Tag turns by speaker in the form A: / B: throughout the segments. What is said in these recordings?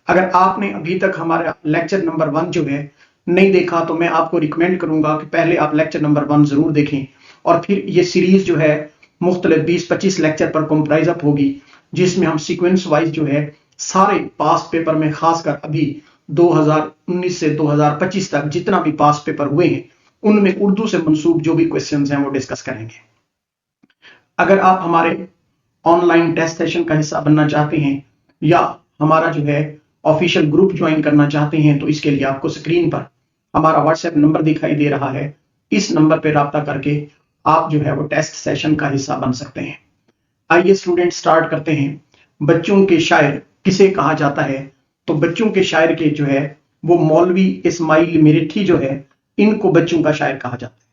A: अगर आपने अभी तक हमारा लेक्चर नंबर 1 जो है नहीं देखा तो मैं आपको रिकमेंड करूंगा कि पहले आप लेक्चर नंबर 1 जरूर देखें और फिर ये सीरीज जो है मुख्तलिफ 20-25 लेक्चर पर कंप्राइज अप होगी, जिसमें हम सीक्वेंस वाइज जो है सारे पास पेपर में, खासकर अभी 2019 से 2025 तक जितना भी पास पेपर हुए हैं उनमें उर्दू से मंसूब जो भी क्वेश्चंस हैं वो डिस्कस करेंगे। अगर आप हमारे ऑनलाइन टेस्ट सेशन का हिस्सा बनना चाहते हैं या हमारा जो है ऑफिशियल ग्रुप ज्वाइन करना चाहते हैं तो इसके लिए आपको स्क्रीन पर हमारा व्हाट्सएप नंबर दिखाई दे रहा है, इस नंबर पर राब्ता करके आप जो है वो टेस्ट सेशन का हिस्सा बन सकते हैं। आइए स्टूडेंट स्टार्ट करते हैं। बच्चों के शायर किसे कहा जाता है? तो बच्चों के शायर के जो है वो मौलवी इस्माइल मिरेठी जो है, इनको बच्चों का शायर कहा जाता है,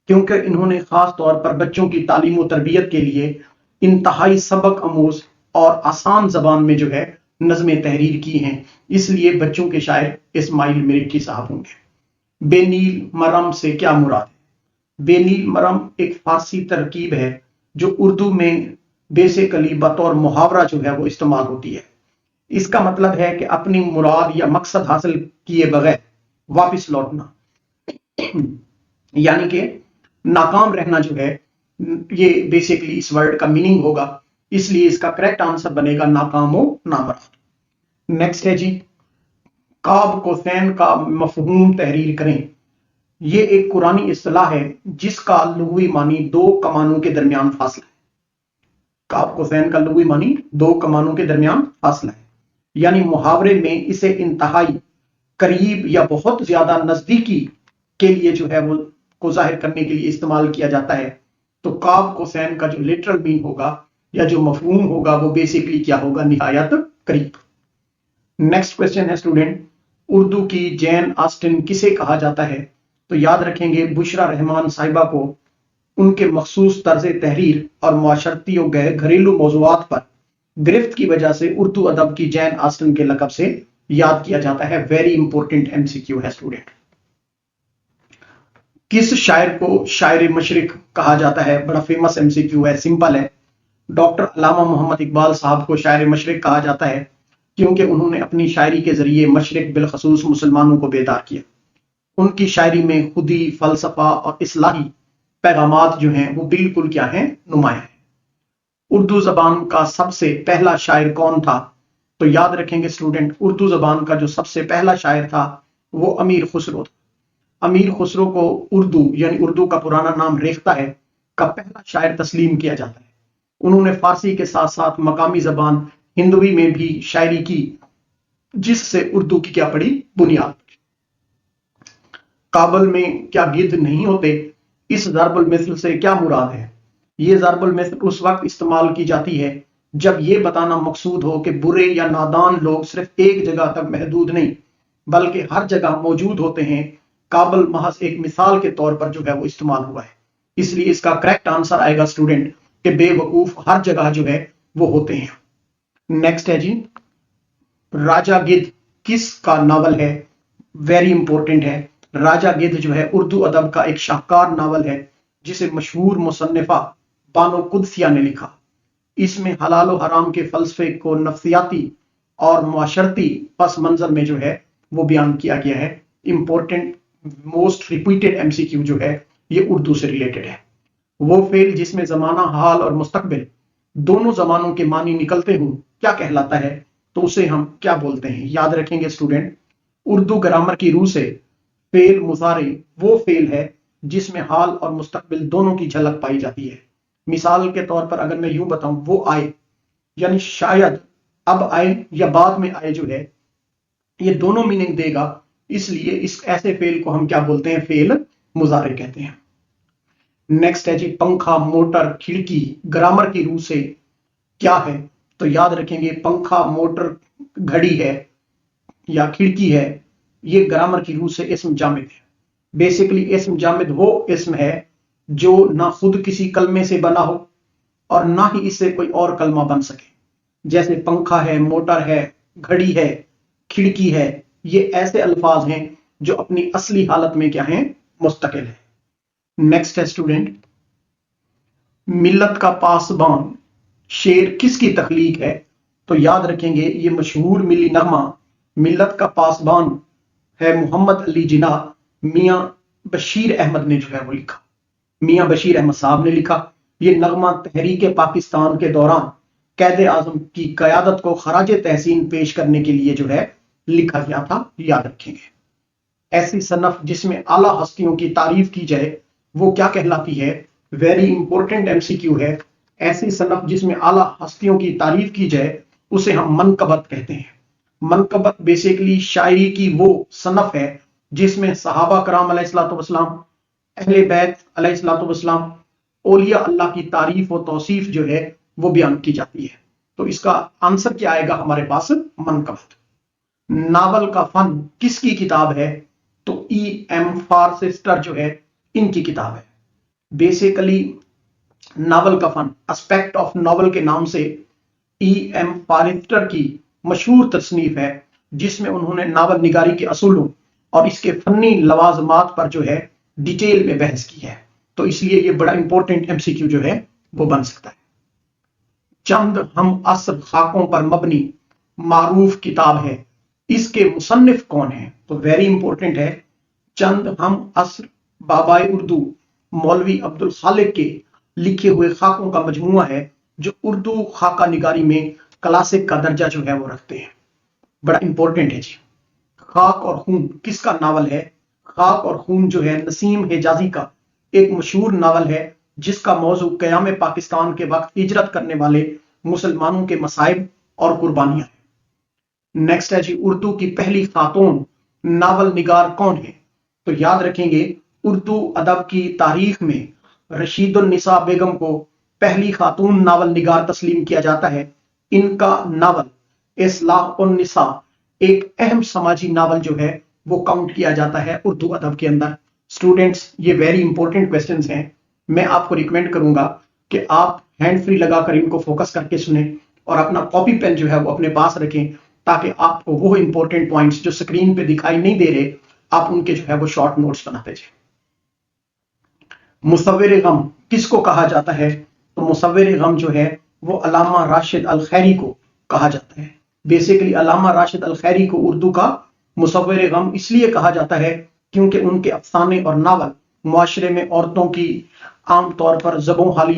A: क्योंकि इन्होंने खास तौर पर बच्चों की तालीम और तरबियत के लिए इंतहाई सबक आमूज और आसान जबान में जो है नज़में तहरीर की हैं, इसलिए बच्चों के शायर इस्माइल मिरेठी साहब होंगे। बेनील मरम से क्या मुराद है? बेनील मरम एक फारसी तरकीब है जो उर्दू में बेसिकली बतौर मुहावरा जो है वो इस्तेमाल होती है। इसका मतलब है कि अपनी मुराद या मकसद हासिल किए बगैर वापस लौटना, यानी कि नाकाम रहना जो है, ये बेसिकली इस वर्ड का मीनिंग होगा, इसलिए इसका करेक्ट आंसर बनेगा नाकामो नामराद। नेक्स्ट है जी, काब कोसैन का मफहूम तहरीर करें। ये एक कुरानी इस्तिलाह है जिसका लुग़वी मानी दो कमानों के दरमियान फासला है। काब कोसैन का लुग़वी मानी दो कमानों के दरमियान फासला है, यानी मुहावरे में इसे इंतहाई करीब या बहुत ज्यादा नजदीकी के लिए जो है वो को जाहिर करने के लिए इस्तेमाल किया जाता है। तो काब कोसैन का जो लिटरल मीन होगा या जो मफहूम होगा वो बेसिकली क्या होगा? निहायत करीब। नेक्स्ट क्वेश्चन है स्टूडेंट, उर्दू की जैन ऑस्टिन किसे कहा जाता है? तो याद रखेंगे बुशरा रहमान साहिबा को उनके मखसूस तर्ज तहरीर और माशरती और घरेलू मौज़ूआत पर गिरफ्त की वजह से उर्दू अदब की जैन ऑस्टिन के लक़ब से याद किया जाता है। वेरी इंपॉर्टेंट एमसीक्यू है स्टूडेंट। किस शायर को शायर मशरिक कहा जाता है? बड़ा फेमस एमसीक्यू है, सिंपल है। डॉक्टर अल्लामा मोहम्मद इकबाल साहब को शायर मशरिक कहा जाता है क्योंकि उन्होंने अपनी शायरी के जरिए मशरिक बिलखसूस मुसलमानों को बेदार किया। उनकी शायरी में खुदी, फलसफा और इस्लाही पैगामात जो हैं वो बिल्कुल क्या हैं? नुमायां हैं। उर्दू जबान का सबसे पहला शायर कौन था? तो याद रखेंगे स्टूडेंट, उर्दू जबान का जो सबसे पहला शायर था वो अमीर खुसरो था। अमीर खुसरो को उर्दू यानी उर्दू का पुराना नाम रेख्ता है का पहला शायर तस्लीम किया जाता है। उन्होंने फारसी के साथ साथ मकामी जबान हिंदवी में भी शायरी की, जिससे उर्दू की क्या पड़ी? बुनियाद। काबल में क्या गिद्ध नहीं होते? इस ज़रबुल मिस्ल से क्या मुराद है? ये ज़रबुल मिस्ल उस वक्त इस्तेमाल की जाती है जब ये बताना मकसूद हो कि बुरे या नादान लोग सिर्फ एक जगह तक महदूद नहीं बल्कि हर जगह मौजूद होते हैं। काबल महज एक मिसाल के तौर पर जो है वो इस्तेमाल हुआ है, इसलिए इसका करेक्ट आंसर आएगा स्टूडेंट कि बेवकूफ हर जगह जो है वो होते हैं। नेक्स्ट है जी, राजा गिद्ध किस का नावल है? वेरी इंपॉर्टेंट है। राजा गिद्ध जो है उर्दू अदब का एक शाहकार नावल है जिसे मशहूर मुसन्निफा बानो कुदसिया ने लिखा। इसमें हलाल और हराम के फलसफे को नफ्सियाती और मुआशरती पस मंजर में जो है वो बयान किया गया है। इंपॉर्टेंट मोस्ट रिपीटेड एमसीक्यू जो है ये उर्दू से रिलेटेड है। वो फेल जिसमें जमाना, हाल और मुस्तकबिल दोनों जमानों के मानी निकलते हों क्या कहलाता है? तो उसे हम क्या बोलते हैं? याद रखेंगे स्टूडेंट, उर्दू ग्रामर की रूह से फेल मुजारे वो फेल है जिसमें हाल और मुस्तकबिल दोनों की झलक पाई जाती है। मिसाल के तौर पर अगर मैं यूं बताऊं, वो आए यानी शायद अब आए या बाद में आए जो है ये दोनों मीनिंग देगा, इसलिए इस ऐसे फेल को हम क्या बोलते हैं? फेल मुजारे कहते हैं। नेक्स्ट है जी, पंखा, मोटर, खिड़की ग्रामर की रूह से क्या है? तो याद रखेंगे पंखा, मोटर, घड़ी है या खिड़की है, ये ग्रामर की रूह से इस्म जामिद है। बेसिकली इस्म जामिद वो इस्म है जो ना खुद किसी कलमे से बना हो और ना ही इससे कोई और कलमा बन सके। जैसे पंखा है, मोटर है, घड़ी है, खिड़की है, ये ऐसे अल्फाज हैं जो अपनी असली हालत में क्या हैं? मुस्तकिल है। नेक्स्ट है स्टूडेंट, मिल्लत का पासबान शेर किसकी तख्लीक है? तो याद रखेंगे ये मशहूर मिली नगमा मिल्लत का पासबान है मोहम्मद अली जिन्ना, मियां बशीर अहमद ने जो है वो लिखा, मियां बशीर अहमद साहब ने लिखा। ये नगमा तहरीक पाकिस्तान के दौरान कैद आजम की क़यादत को खराज तहसीन पेश करने के लिए जो है लिखा गया था, याद रखेंगे। ऐसी सनफ जिसमें आला हस्तियों की तारीफ की जाए वो क्या कहलाती है? वेरी इंपॉर्टेंट एमसीक्यू है। ऐसी सनफ जिसमें आला हस्तियों की तारीफ की जाए उसे हम मनकबत कहते हैं। मनकबत बेसिकली शायरी की वो सनफ है जिसमें सहाबा कराम अलैहिस्सलाम, अहले बैत अलैहिस्सलाम, औलिया अल्लाह की तारीफ और तौसीफ जो है वो बयान की जाती है। तो इसका आंसर क्या आएगा हमारे पास? मनकबत। नावल का फन किसकी किताब है? तो ई एम फारसिस्टर जो है इनकी किताब है। बेसिकली नावल का फन, एस्पेक्ट ऑफ नॉवल के नाम से ई एम फारसिस्टर की मशहूर तसनीफ है जिसमें उन्होंने नावल निगारी के असूलों और इसके फनी लवाजमात पर जो है डिटेल में बहस की है। तो इसलिए ये बड़ा इंपॉर्टेंट एमसीक्यू जो है वो बन सकता है। चंद हम असर खाकों पर मबनी मारूफ किताब है, इसके मुसन्निफ कौन है? तो वेरी इंपॉर्टेंट है। चंद हम असर बाबाए उर्दू मौलवी अब्दुल खालिक के लिखे हुए खाकों का मजमुआ है जो उर्दू खाका निगारी में क्लासिक का दर्जा जो है वो रखते हैं। बड़ा इंपॉर्टेंट है जी। खाक और खून किसका नावल है? खाक और खून जो है नसीम हिजाजी का एक मशहूर नावल है जिसका मौजू क़याम पाकिस्तान के वक्त हिजरत करने वाले मुसलमानों के मसाइब और कुर्बानियां हैं। नेक्स्ट है जी, उर्दू की पहली खातून नावल निगार कौन है? तो याद रखेंगे उर्दू अदब की तारीख में रशीदुन्निसा बेगम को पहली खातून नावल निगार तस्लीम किया जाता है। इनका नावल इस्लाह उन निसा एक अहम समाजी नावल जो है वो काउंट किया जाता है उर्दू अदब के अंदर। स्टूडेंट्स, ये वेरी इंपॉर्टेंट क्वेश्चंस हैं। मैं आपको रिकमेंड करूंगा कि आप हैंड फ्री लगाकर इनको फोकस करके सुने और अपना कॉपी पेन जो है वो अपने पास रखें ताकि आपको वो इंपॉर्टेंट पॉइंट्स जो स्क्रीन पे दिखाई नहीं दे रहे आप उनके जो है वो शॉर्ट नोट्स बनाते जाए। मुसव्विर गम किसको कहा जाता है? तो मुसव्विर गम जो है वो अल्लामा राशिद अल खैरी को कहा जाता है। बेसिकली अल्लामा राशिद अल खैरी को उर्दू का मुसव्विर गम इसलिए कहा जाता है क्योंकि उनके अफसाने और नावल मुआशरे में औरतों की आमतौर पर ज़बों हाली,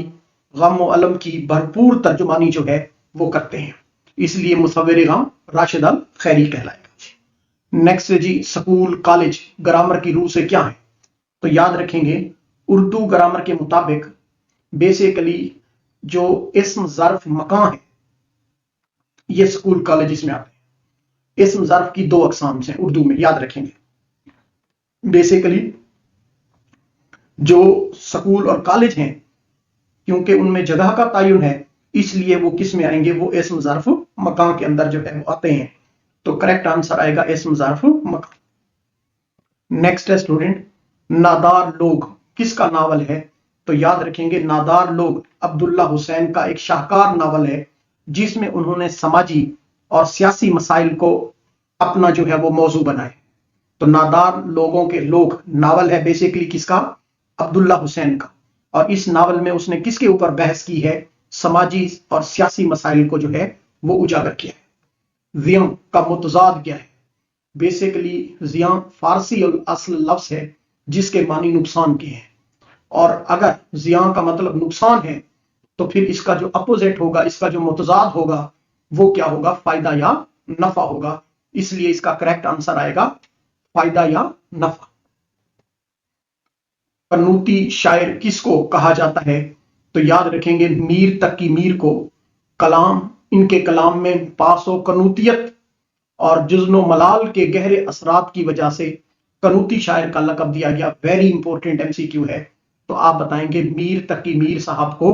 A: गम व अलम की भरपूर तर्जुमानी जो है वो करते हैं, इसलिए मुसव्विर गम राशिद अल खैरी कहलाएगा। नेक्स्ट जी, स्कूल कॉलेज ग्रामर की रूह से क्या है? तो याद रखेंगे उर्दू ग्रामर के मुताबिक बेसिकली जो इस्म ज़र्फ मकान है ये स्कूल कॉलेज में आते हैं। इस्म ज़र्फ की दो अकसाम हैं उर्दू में, याद रखेंगे। बेसिकली जो स्कूल और कॉलेज हैं क्योंकि उनमें जगह का तयन है इसलिए वो किस में आएंगे? वो इस्म ज़र्फ मकान के अंदर जो है वो आते हैं। तो करेक्ट आंसर आएगा इस्म ज़र्फ मकान। नेक्स्ट है स्टूडेंट, नादार लोग किसका नावल है? तो याद रखेंगे नादार लोग अब्दुल्ला हुसैन का एक शाहकार नावल है जिसमें उन्होंने समाजी और सियासी मसाइल को अपना जो है वो मौजू बनाए। तो नादार लोगों के लोग नावल है बेसिकली किसका? अब्दुल्ला हुसैन का। और इस नावल में उसने किसके ऊपर बहस की है? समाजी और सियासी मसाइल को जो है वो उजागर किया है। ज़िया का मुतजाद क्या है? बेसिकली ज़िया फारसी असल लफ्ज है जिसके मानी नुकसान के हैं और अगर ज़िया का मतलब नुकसान है तो फिर इसका जो अपोजिट होगा, इसका जो मुतजाद होगा वो क्या होगा? फायदा या नफा होगा। इसलिए इसका करेक्ट आंसर आएगा फायदा या नफा। कन्नूती शायर किसको कहा जाता है? तो याद रखेंगे मीर तकी मीर को कलाम, इनके कलाम में पासो कनूतियत और जुज़्नो मलाल के गहरे असरात की वजह से कनूती शायर का लक़ब दिया गया। वेरी इंपॉर्टेंट एमसीक्यू है। तो आप बताएंगे मीर तकी मीर साहब को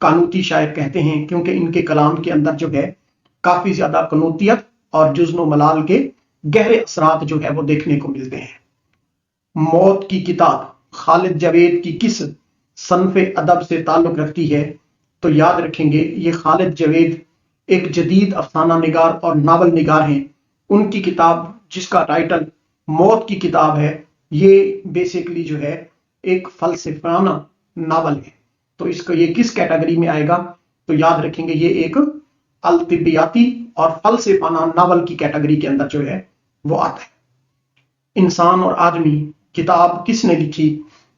A: कानूती शायर कहते हैं क्योंकि इनके कलाम के अंदर जो है काफी ज्यादा कनूतियत और जुज़्नो मलाल के गहरे असरात जो है वो देखने को मिलते हैं। मौत की किताब खालिद जावेद की किस सनफ़े अदब से ताल्लुक रखती है? तो याद रखेंगे ये खालिद जावेद एक जदीद अफसाना निगार और नावल निगार हैं। उनकी किताब जिसका टाइटल मौत की किताब है ये बेसिकली जो है एक फलसफाना नावल है। तो इसको ये किस कैटेगरी में आएगा? तो याद रखेंगे ये एक अलतिबियाती और फलसफाना नावल की कैटेगरी के अंदर जो है वो आता है। इंसान और आदमी किताब किसने लिखी?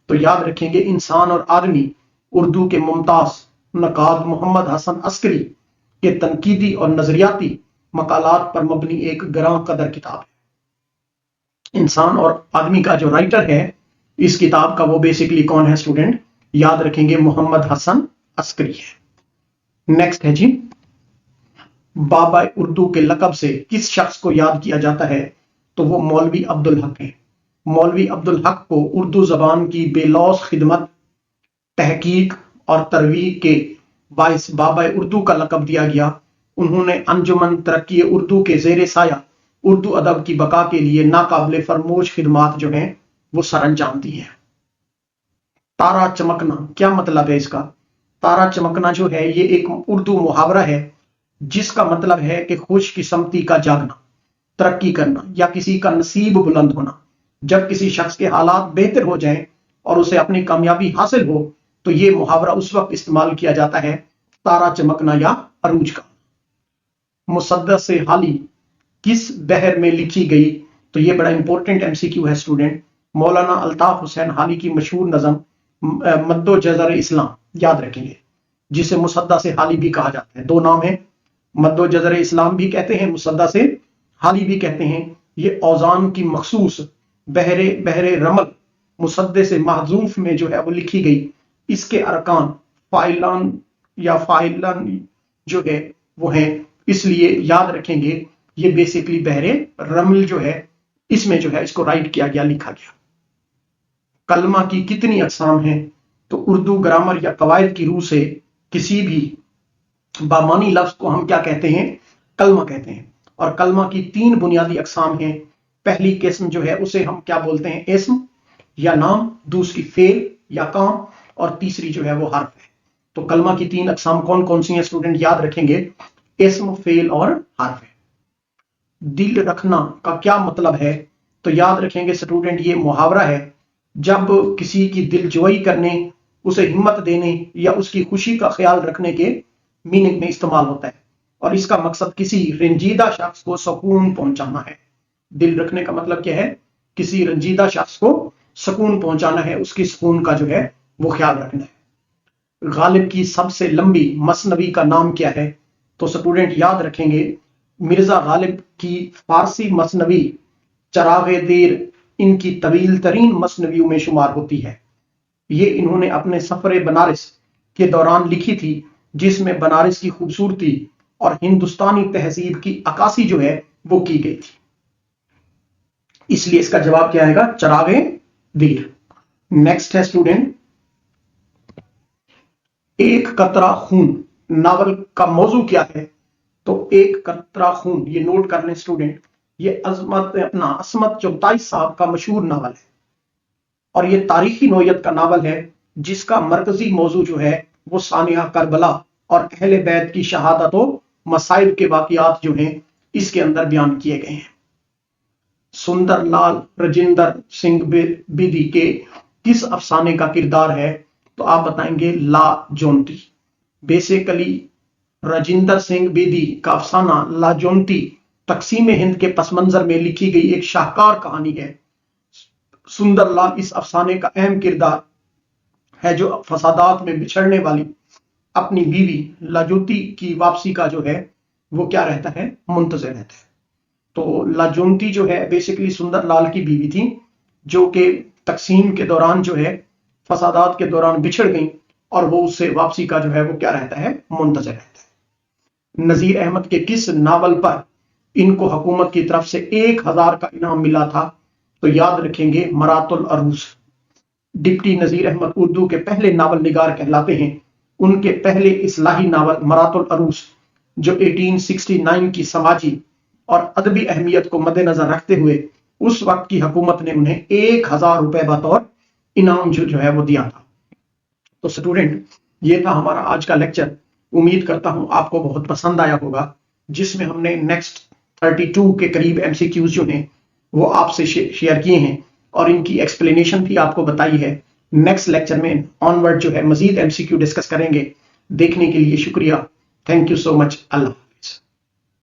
A: तो याद रखेंगे इंसान और आदमी उर्दू के मुमताज नकाद मोहम्मद हसन अस्करी के तनकीदी और नजरियाती मकालात पर मबनी एक गरां कदर किताब है। इंसान और आदमी का जो राइटर है इस किताब का वो बेसिकली कौन है स्टूडेंट? याद रखेंगे मोहम्मद हसन अस्करी है। नेक्स्ट है जी, बाबा उर्दू के लकब से किस शख्स को याद किया जाता है? तो वो मौलवी अब्दुल हक है। मौलवी अब्दुल हक को उर्दू जबान की बेलौस खिदमत, तहकीक और तरवीह के बाइस बाबा उर्दू का लकब दिया गया। उन्होंने अंजुमन तरक्की उर्दू के जेर साया उर्दू अदब की बका के लिए नाकाबिले फरमोश खिदमात जो हैं वो सर अंजाम दी है। तारा चमकना क्या मतलब है इसका? तारा चमकना जो है ये एक उर्दू मुहावरा है जिसका मतलब है कि खुश किस्मती का जागना, तरक्की करना या किसी का नसीब बुलंद होना। जब किसी शख्स के हालात बेहतर हो जाएं और उसे अपनी कामयाबी हासिल हो तो ये मुहावरा उस वक्त इस्तेमाल किया जाता है तारा चमकना या अरूज का। मुसद्दस हाली किस बहर में लिखी गई? तो ये बड़ा इंपॉर्टेंट एमसीक्यू है स्टूडेंट। मौलाना अल्ताफ हुसैन हाली की मशहूर नज़म मद्दो जज़र इस्लाम याद रखेंगे, जिसे मुसद्दा से हाली भी कहा जाता है। दो नाम है, मद्दो जज़र इस्लाम भी कहते हैं, मुसद्दा से हाली भी कहते हैं। ये औजान की मखसूस बहरे रमल मुसद्दे से महजूफ में जो है वो लिखी गई। इसके अरकान फाइलान या फाइलान जो है वो है, इसलिए याद रखेंगे ये बेसिकली बहरे रमल जो है इसमें जो है इसको राइट किया गया, लिखा गया। कलमा की कितनी अकसाम हैं? तो उर्दू ग्रामर या कवायद की रूह से किसी भी बामानी लफ्ज को हम क्या कहते हैं? कलमा कहते हैं। और कलमा की तीन बुनियादी अकसाम हैं। पहली किस्म जो है उसे हम क्या बोलते हैं? इस्म या नाम, दूसरी फेल या काम, और तीसरी जो है वो हर्फ है। तो कलमा की तीन अकसाम कौन कौन सी हैं स्टूडेंट? याद रखेंगे इस्म, फेल और हर्फ है। दिल रखना का क्या मतलब है? तो याद रखेंगे स्टूडेंट ये मुहावरा है जब किसी की दिलजोई करने, उसे हिम्मत देने या उसकी खुशी का ख्याल रखने के मीनिंग में इस्तेमाल होता है और इसका मकसद किसी रंजीदा शख्स को सुकून पहुंचाना है। दिल रखने का मतलब क्या है? किसी रंजीदा शख्स को सुकून पहुंचाना है, उसकी सुकून का जो है वो ख्याल रखना है। गालिब की सबसे लंबी मसनवी का नाम क्या है? तो स्टूडेंट याद रखेंगे मिर्जा गालिब की फारसी मसनवी चरागे देर इनकी तवील तरीन मसनवियों में शुमार होती है। ये इन्होंने अपने सफर बनारस के दौरान लिखी थी, जिसमें बनारस की खूबसूरती और हिंदुस्तानी तहजीब की अक्कासी जो है वो की गई थी। इसलिए इसका जवाब क्या आएगा? चरागे देर। नेक्स्ट है स्टूडेंट, एक कतरा खून नावल का मौजू क्या है? तो एक कतरा खून, ये नोट कर लें स्टूडेंट, ये असमत चुगताई साहब का मशहूर नावल है और ये तारीखी नोयत का नावल है जिसका मरकजी मौजू जो है वो सानिया करबला और अहले बैत की शहादत व मसाइब के वाक़ियात जो हैं इसके अंदर बयान किए गए हैं। सुंदर लाल रजिंदर सिंह बेदी के किस अफसाने का किरदार है? तो आप बताएंगे ला जोंती। बेसिकली रजिंदर सिंह बेदी का अफसाना ला जोंती तकसीम हिंद के पस मंजर में लिखी गई एक शाहकार कहानी है। सुंदर लाल इस अफसाने का अहम किरदार है जो फसादात में बिछड़ने वाली अपनी बीवी लाजोती की वापसी का जो है वो क्या रहता है? मुंतज़िर रहता है। तो लाजोंती जो है बेसिकली सुंदर लाल की बीवी थी जो कि तकसीम के दौरान जो है फसादात के दौरान बिछड़ गई और वो उससे वापसी का जो है वो क्या रहता है? मुंतज़िर रहता है। नजीर अहमद के किस नावल पर इनको हुकूमत की तरफ से 1000 का इनाम मिला था? तो याद रखेंगे मरातुल अरूज। डिप्टी नजीर अहमद उर्दू के पहले नावल निगार कहलाते हैं। उनके पहले इस्लाही नावल मरातुल अरूज जो 1869 की समाजी और अदबी अहमियत को मद्देनजर रखते हुए उस वक्त की हुकूमत ने उन्हें 1000 रुपए बतौर इनाम जो है वो दिया था। तो स्टूडेंट ये था हमारा आज का लेक्चर। उम्मीद करता हूं आपको बहुत पसंद आया होगा, जिसमें हमने नेक्स्ट 32 के करीब एमसीक्यूज जो हैं वो आपसे शेयर किए हैं और इनकी एक्सप्लेनेशन भी आपको बताई है। नेक्स्ट लेक्चर में ऑनवर्ड जो है मजीद एमसीक्यू डिस्कस करेंगे। देखने के लिए शुक्रिया। Thank you so much. Allah.